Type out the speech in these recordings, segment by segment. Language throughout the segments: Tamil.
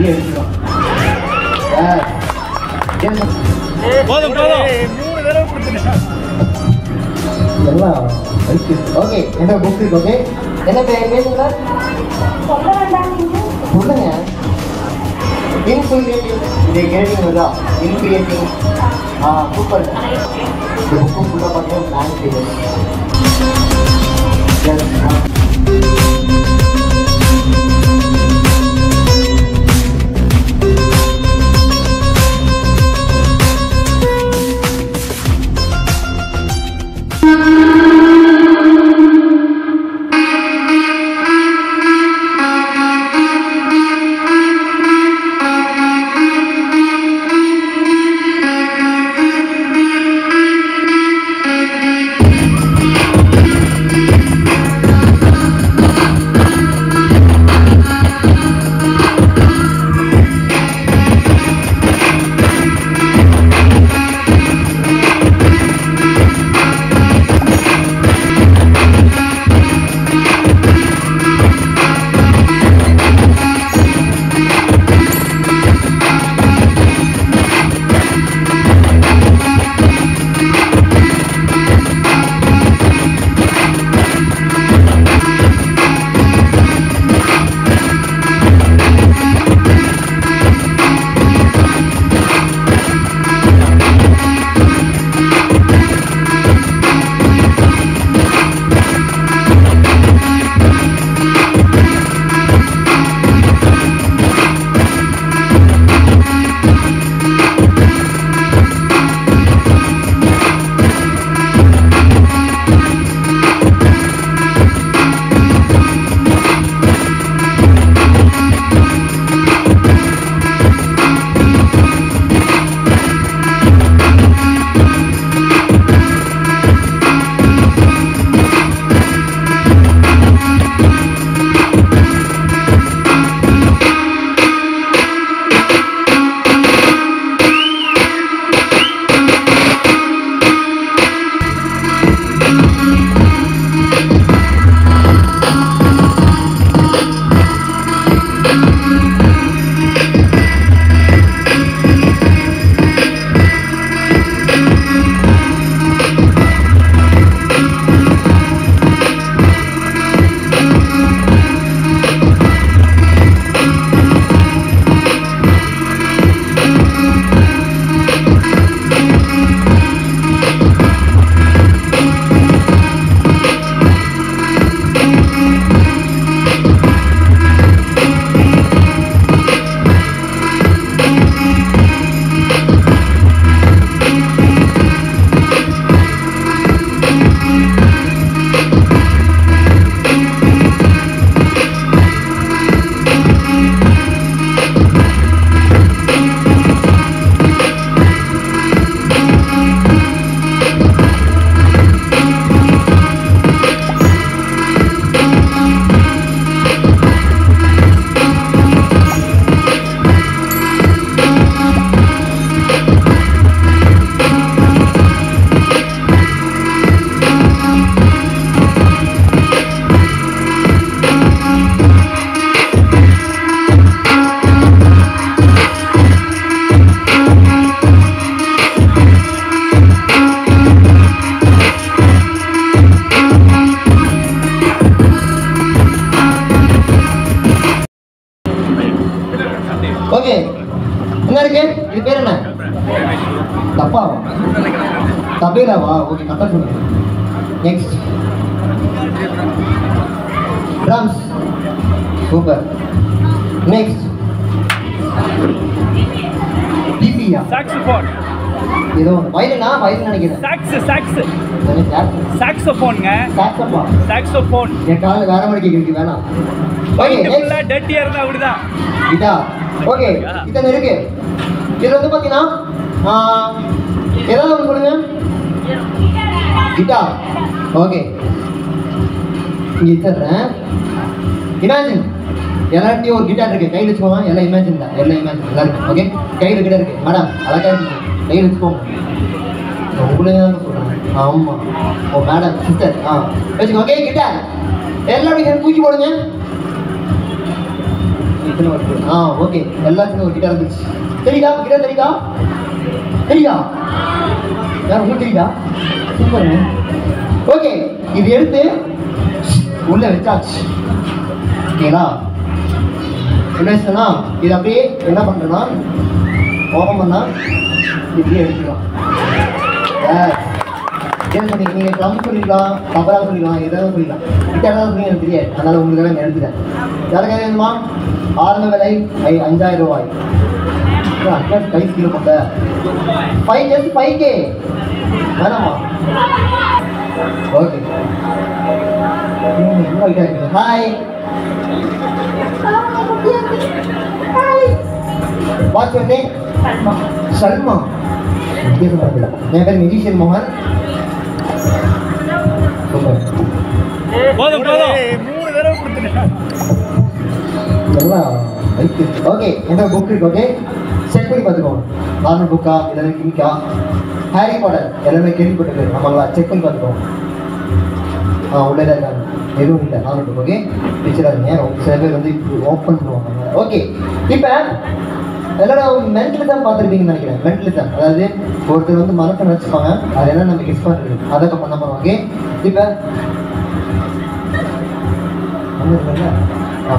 இங்கே எடுத்துடும். போதும் போதும் 3 தடவை கொடுத்துட்டேன். எல்லாம் ஓகே. என்ன புக் இருக்கு? ஓகே, என்ன பேசுங்க சொல்லுங்க. இன்ஃபினிட்டிவ் இதை கேட்டீங்களா? Infinitive super. இந்த புக்கு ஃபுல்லாக பார்த்தீங்கன்னா ஓகே. என்ன இருக்கு? இது பேர் என்ன? தப்பாவா? தபேலாவா? ஓகே, கரெக்டாக சொல்லுங்க. Next drums. Super. Next டிபியா? Saxophone. ஏதோ வயலினா? வயலின் நினைக்கிறேன். சாக்ஸோஃபோன்ங்க. சாக்ஸோஃபோன். என் காலில் வேற மாதிரி கேட்குறதுக்கு வேணாம். ஓகே, ஃபுல்லாக டர்ட்டியாக இருந்தால் அப்படிதான். கிட்டார். ஓகே, இத்தனை இருக்கு. இது வந்து பார்த்தீங்கன்னா ஏதாவது ஒன்று கொடுங்க. கிட்டார். ஓகே, இங்கே தர்றேன். இமேஜின். எல்லார்ட்டையும் ஒரு கிட்டார் இருக்கு, கையில் வச்சுக்கோங்க. எல்லாம் இமேஜின் தான், எல்லாம் இமேஜின் எல்லாம் இருக்கு. ஓகே, கையில் கிட்டார் இருக்கு. மேடம் அழகாக இருக்கு, கையில் வச்சுக்கோங்க. உங்களே தான் சொல்கிறேன். ஆமாம். ஓ மேடம், சிஸ்டர், வச்சுக்கோங்க. ஓகே, கிட்டார் எல்லாருடைய தூக்கி போடுங்க. இத்தனை வருது. ஓகே, எல்லாத்துக்கும் ஒரு கிட்டார் இருந்துச்சு. தெரியுதா கிட்டார்? தெரியுதா? தெரியுதா? யார் உங்களுக்கு தெரியுதா? சூப்பருங்க. ஓகே, இது எடுத்து உள்ள வச்சாச்சு. ஓகேங்களா? என்ன வச்சுன்னா இது அப்படியே என்ன பண்ணுறேன்னா ஓப்பன் பண்ணால் இப்படியே எடுத்துக்கலாம். ஏன் சொன்னீங்க? நீங்கள் ட்ரம் சொல்லிக்கலாம், கபராக சொல்லிக்கலாம், எதாவது சொல்லிக்கலாம். கிட்டார் தான் சொல்லி எனக்கு தெரியாது, அதனால் உங்களுக்கு நான் எடுத்துட்டேன். யாருக்காக வேணுமா? ஆரம்ப விலை 5000 ரூபாய். கை கீழே போட்ட 5K வேணாமா? Okay, hi, what's your name? Salma. என் பேர் மியூசிஷியன் மோகன். போதும் போதும் 3 தடவை கொடுத்துட்டேன். எல்லாம் வைத்து ஓகே. எந்த புக் இருக்கு? ஓகே, செக் பண்ணி பார்த்துக்கோங்க. நார்மல் புக்கா எல்லாமே கிமிக்கா? ஹாரி பாட்டர் எல்லாமே கேள்விப்பட்டிருக்கு நம்மளா? செக் பண்ணி பார்த்துக்கோங்க. உள்ளே தான் இருக்காங்க, எதுவும் இல்லை. Normal book. ஓகே, வச்சுடாதீங்க. சில பேர் வந்து ஓப்பன் பண்ணுவாங்க. ஓகே, இப்போ எல்லாரும் மென்டலிசம் பார்த்துருப்பீங்கன்னு நினைக்கிறேன். மென்டலிசம் அதாவது ஒருத்தர் வந்து மனசை நினச்சிப்பாங்க, அது என்ன நம்ம கெஸ் பண்ணுறது, அதை இப்போ பண்ண போகிறோம். ஓகே, இப்போ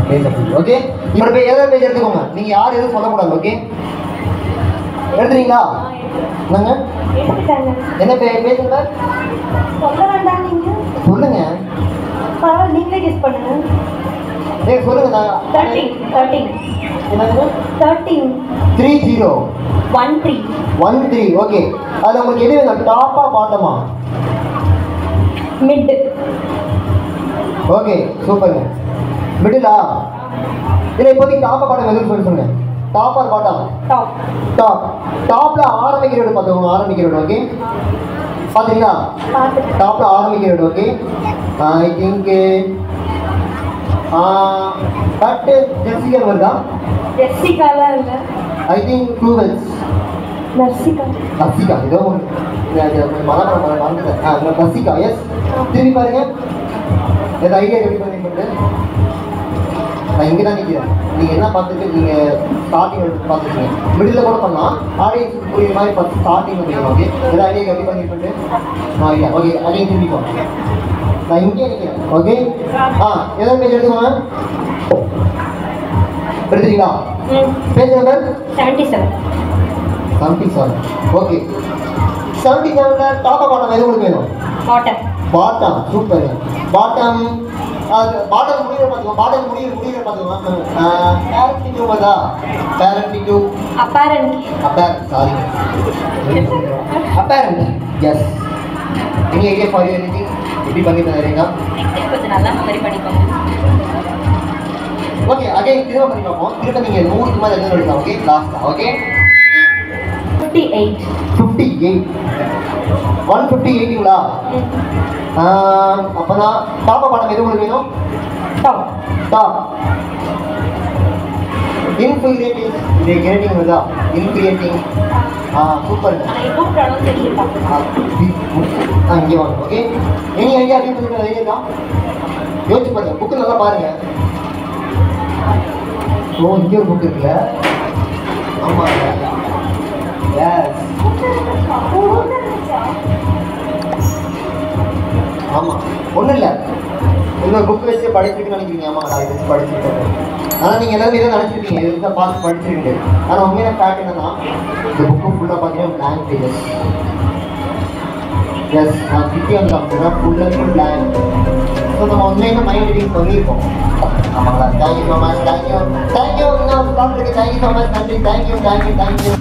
பேஜ் ஓகே. இப்போ ஏதாவது பேஜ் எடுத்துக்கோங்க. நீங்கள் யார் எதுவும் சொல்லக்கூடாது. ஓகே, எடுத்துறீங்களா? என்னங்க என்ன பேசுங்க? சொல்ல வேண்டாம். நீங்கள் சொல்லுங்க. பரவாயில்ல, நீங்களே கெஸ் பண்ணுங்க. சொல்லுங்க. 13 என்னங்க? 13 30 13 ஓகே. அது உங்களுக்கு எது வேணும்? டாப்பா பாட்டமா? மிட். ஓகே, சூப்பருங்க. மிடிலா? இல்லை, இப்போதைக்கு டாப்பா பாட்டம் எதுன்னு சொல்லுங்க. Top or bottom? டாப். டாப்ல ஆரம்பிக்கிற வீடு பார்த்துக்கோங்க. ஆரம்பிக்கிற வீடு ஓகே, பார்த்தீங்களா? டாப்ல ஆரம்பிக்கிற வீடு ஓகே. ஐ திங்க் பட் ஜெர்சிகா வருதா? ஜெர்சிகாலாம் இல்லை. I think 2 Wells. நர்சிகா ஏதோ மலப்படம் மறந்துட்டேன். நர்சிகா எஸ். திரும்பி பாருங்க. ஏதாவது ஐடியா ரெடி பண்ணிட்டு நான் இங்கே தான் நிற்கிறேன். நீங்கள் என்ன பார்த்துட்டு நீங்கள் ஸ்டார்டிங் பார்த்துருக்கீங்க. மிடில் கூட பண்ணலாம். ஆடியன்ஸ் புரியுற மாதிரி ஃபஸ்ட் ஸ்டார்டிங் பண்ணிக்கலாம். ஓகே, ஏதாவது ஐடியா ரெடி பண்ணிட்டு ஐடியா ஓகே. அதையும் திரும்பிப்போம். நான் இங்கே நிற்கிறேன். ஓகே, ஏதாவது பேஜ் எடுத்துக்கோங்க. எடுத்துட்டீங்களா? Page number 77 okay. 77ல டாப்பா பாட்டம் எது உங்களுக்கு வேணும்? Bottom super. பாட்டம் அது பாட்டம் முடிகிற பார்த்துக்கோங்க. பாட்டம் முடிகிற பார்த்துக்கோங்க. பேரண்ட் டூ வருதா? Parent two sorry apparent yes. Any idea for you? Anything எப்படி பண்ணிட்டு வரீங்க? கொஞ்சம் நல்லா மெமரி பண்ணிக்கோங்க. ஓகே, அகைன் திரும்ப பண்ணி பார்ப்போம். திரும்ப நீங்கள் 100க்கு மேலே எதுவும் எடுக்கலாம். ஓகே, லாஸ்ட்டாக ஓகே. 58 158ங்களா? அப்போனா டாப்பா பாட்டம் எது உங்களுக்கு வேணும்? டாப் இன்ஃபிகிரேட்டிங். இது கிரேட்டிங் வருதா? இன்ஃபிகிரேட்டிங் சூப்பர். இங்கே வாங்க. Okay, any idea? அப்படின்னு ஐடியா தான் யோசிச்சு பாருங்க. புக்கு நல்லா பாருங்க. இங்கே ஒரு புக் இருக்குல்ல? ஆமாங்க, எஸ். ஆமாம், ஒன்றும் இல்லை. இன்னொரு புக் வச்சு படிச்சுட்டு நினைக்கிறீங்க. ஆமாம், நான் வச்சு படிச்சுருக்கேன். ஆனால் நீங்கள் எல்லாரும் இதை நினச்சிருக்கீங்க, இது தான் பார்த்து படிச்சிருக்கீங்க. ஆனால் உண்மையான ஃபேக்ட் என்னன்னா, இந்த புக்கு ஃபுல்லாக பார்த்தீங்கன்னா பிளாங்க் பேஜஸ். எஸ், நான் கிட்டே வந்து அப்படின்னா ஃபுல்லாக பிளாங்க். ஸோ நம்ம உண்மையான மைண்ட் ரீடிங் பண்ணியிருக்கோம். ஆமாங்களா? Thank you so much. தேங்க்யூ. இன்னும் ஸ்டார்ட் இருக்கு. Thank you so much. நன்றி. தேங்க்யூ.